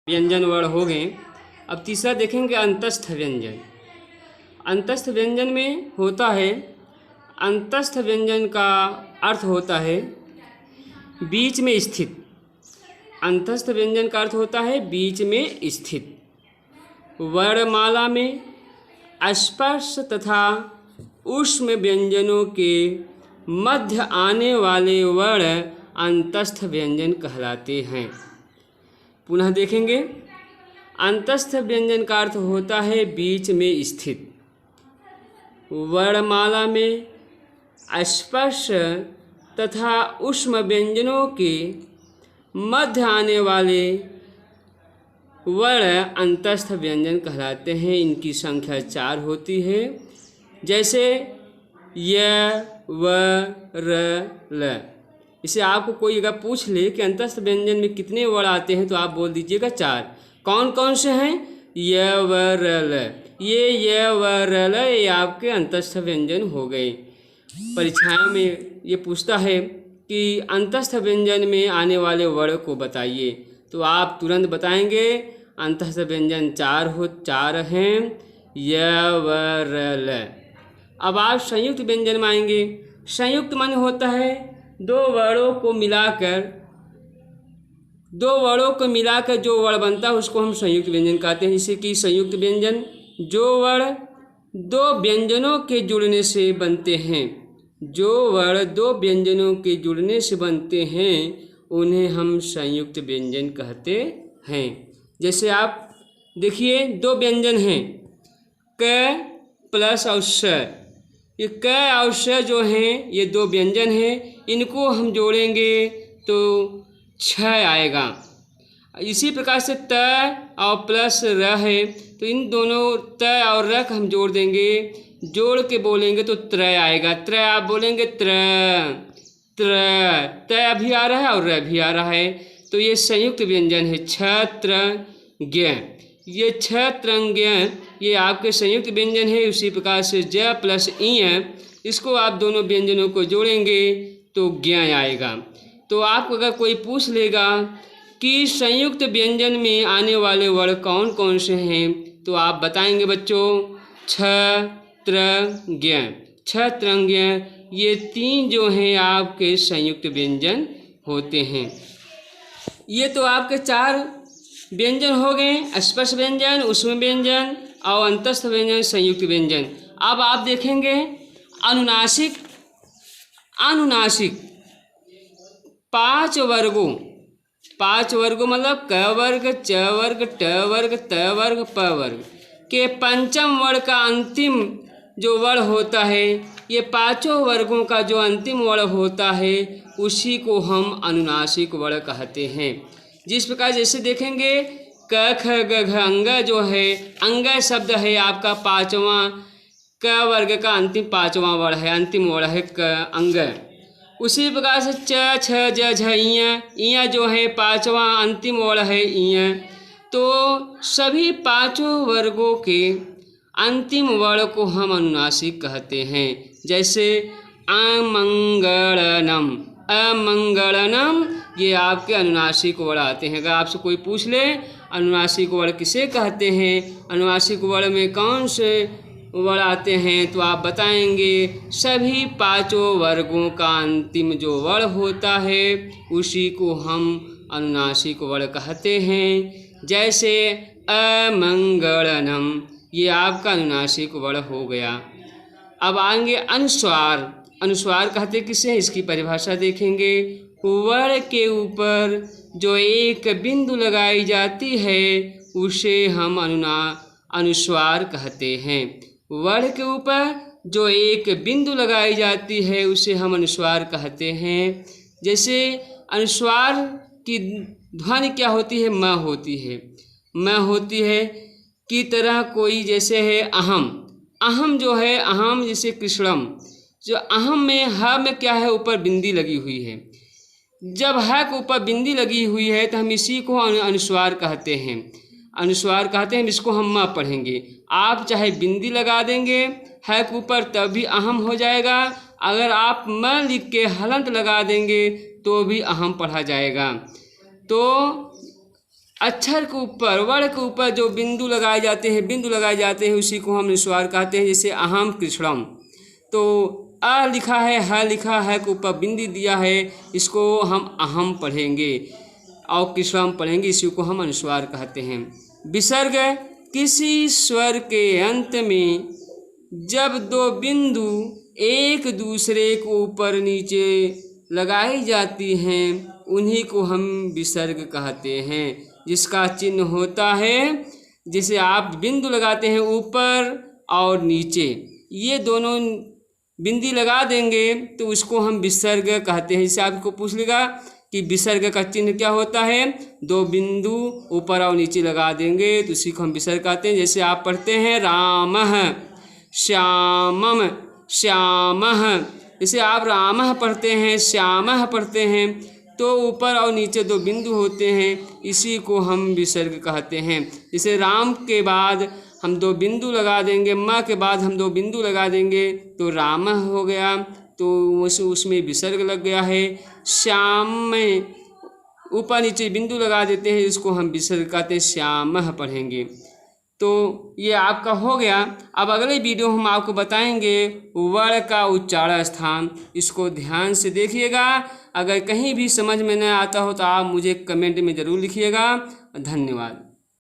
व्यंजन वर्ण हो गए। अब तीसरा देखेंगे अंतस्थ व्यंजन। अंतस्थ व्यंजन में होता है, अंतस्थ व्यंजन का अर्थ होता है बीच में स्थित। अंतस्थ व्यंजन का अर्थ होता है बीच में स्थित। वर्णमाला में स्पर्श तथा ऊष्म व्यंजनों के मध्य आने वाले वर्ण अंतस्थ व्यंजन कहलाते हैं। पुनः देखेंगे, अंतस्थ व्यंजन का अर्थ होता है बीच में स्थित। वर्णमाला में स्पर्श तथा ऊष्म व्यंजनों के मध्य आने वाले वर्ण अंतस्थ व्यंजन कहलाते हैं। इनकी संख्या 4 होती है, जैसे य, व, र, ल। इसे आपको कोई अगर पूछ ले कि अंतस्थ व्यंजन में कितने वर्ण आते हैं तो आप बोल दीजिएगा 4। कौन कौन से हैं? य, व, र, ल। ये य, व, र, ल ये आपके अंतस्थ व्यंजन हो गए। परीक्षाओं में ये पूछता है कि अंतस्थ व्यंजन में आने वाले वर्ण को बताइए, तो आप तुरंत बताएंगे अंतस्थ व्यंजन 4 हैं, य, व, र, ल। अब आप संयुक्त व्यंजन में आएंगे। संयुक्त माने होता है दो वर्णों को मिलाकर जो वर्ण बनता है उसको हम संयुक्त व्यंजन कहते हैं। जैसे कि संयुक्त व्यंजन जो वर्ण दो व्यंजनों के जुड़ने से बनते हैं, जो वर्ण दो व्यंजनों के जुड़ने से बनते हैं उन्हें हम संयुक्त व्यंजन कहते हैं। जैसे आप देखिए, दो व्यंजन हैं क प्लस और स। ये क और स जो हैं ये दो व्यंजन हैं, इनको हम जोड़ेंगे तो 6 आएगा। इसी प्रकार से त और प्लस र है, तो इन दोनों त और र का हम जोड़ देंगे, जोड़ के बोलेंगे तो त्रय आएगा। त्रय आप बोलेंगे त भी आ रहा है और र भी आ रहा है, तो ये संयुक्त व्यंजन है क्षत्रज्ञ। ये क्षत्रज्ञ ये आपके संयुक्त व्यंजन है। उसी प्रकार से ज प्लस इ, इसको आप दोनों व्यंजनों को जोड़ेंगे तो ज्ञ आएगा। तो आपको अगर कोई पूछ लेगा कि संयुक्त व्यंजन में आने वाले वर्ण कौन कौन से हैं, तो आप बताएंगे बच्चों क्षत्रज्ञ। क्षत्रज्ञ ये 3 जो हैं आपके संयुक्त व्यंजन होते हैं। ये तो आपके 4 व्यंजन हो गए, स्पर्श व्यंजन, ऊष्म व्यंजन और अंतस्थ व्यंजन, संयुक्त व्यंजन। अब आप देखेंगे अनुनासिक। अनुनासिक 5 वर्गों मतलब क वर्ग, च वर्ग, ट वर्ग, त वर्ग, प वर्ग के पंचम वर्ण का अंतिम जो वर्ण होता है, ये 5 वर्गों का जो अंतिम वर्ण होता है उसी को हम अनुनासिक वर्ण कहते हैं। जिस प्रकार जैसे देखेंगे क ख ग घ अंग जो है, अंग शब्द है आपका 5वां, क वर्ग का अंतिम 5वां वर्ण है, अंतिम वर्ण है क अंग। उसी प्रकार से च छ ज झ इय जो है 5वां अंतिम वर्ण है इय। तो सभी 5 वर्गों के अंतिम वर्ण को हम अनुनासिक कहते हैं। जैसे अमंगलनम, अमंगलनम ये आपके अनुनासिक वर्ण आते हैं। अगर आपसे कोई पूछ ले अनुनासिक वर्ण किसे कहते हैं, अनुनासिक वर्ण में कौन से वर्ण आते हैं, तो आप बताएंगे सभी 5 वर्गों का अंतिम जो वर्ण होता है उसी को हम अनुनासिक वर्ण कहते हैं। जैसे अमंगलनम ये आपका अनुनासिक वर्ण हो गया। अब आएंगे अनुस्वार। अनुस्वार कहते किसे, इसकी परिभाषा देखेंगे। वर्ण के ऊपर जो एक बिंदु लगाई जाती है उसे हम अनुस्वार कहते हैं। वर्ण के ऊपर जो एक बिंदु लगाई जाती है उसे हम अनुस्वार कहते हैं। जैसे अनुस्वार की ध्वनि क्या होती है, म होती है। म होती है की तरह कोई, जैसे है अहम। अहम जो है, अहम जैसे कृष्णम, जो अहम में ह में क्या है, ऊपर बिंदी लगी हुई है। जब ह के ऊपर बिंदी लगी हुई है तो हम इसी को अनुस्वार कहते हैं। अनुस्वार कहते हैं, इसको हम म पढ़ेंगे। आप चाहे बिंदी लगा देंगे है के ऊपर तब भी अहम हो जाएगा, अगर आप म लिख के हलंत लगा देंगे तो भी अहम पढ़ा जाएगा। तो अक्षर के ऊपर, वर्ण के ऊपर जो बिंदु लगाए जाते हैं, उसी को हम अनुस्वार कहते हैं। जैसे अहम कृष्णम, तो अ लिखा है, ह लिखा है, के ऊपर बिंदी दिया है, इसको हम अहम पढ़ेंगे और कृष्णम पढ़ेंगे, इसी को हम अनुस्वार कहते हैं। विसर्ग, किसी स्वर के अंत में जब दो बिंदु एक दूसरे को ऊपर नीचे लगाई जाती हैं, उन्हीं को हम विसर्ग कहते हैं, जिसका चिन्ह होता है, जैसे आप बिंदु लगाते हैं ऊपर और नीचे, ये दोनों बिंदी लगा देंगे तो उसको हम विसर्ग कहते हैं। जैसे आपको पूछ लेगा कि विसर्ग का चिन्ह क्या होता है, दो बिंदु ऊपर और नीचे लगा देंगे तो उसी को हम विसर्ग कहते हैं। जैसे आप पढ़ते हैं रामः श्यामम श्यामः, जैसे आप रामः पढ़ते हैं, श्यामः पढ़ते हैं, तो ऊपर और नीचे दो बिंदु होते हैं, इसी को हम विसर्ग कहते हैं। जैसे राम के बाद हम दो बिंदु लगा देंगे, माँ के बाद हम दो बिंदु लगा देंगे तो रामः हो गया, तो उसमें विसर्ग लग गया है। श्याम में ऊपर नीचे बिंदु लगा देते हैं, इसको हम विसर्ग कहते हैं, श्यामः पढ़ेंगे। तो ये आपका हो गया। अब अगले वीडियो हम आपको बताएंगे वर्ण का उच्चारण स्थान, इसको ध्यान से देखिएगा। अगर कहीं भी समझ में न आता हो तो आप मुझे कमेंट में ज़रूर लिखिएगा। धन्यवाद।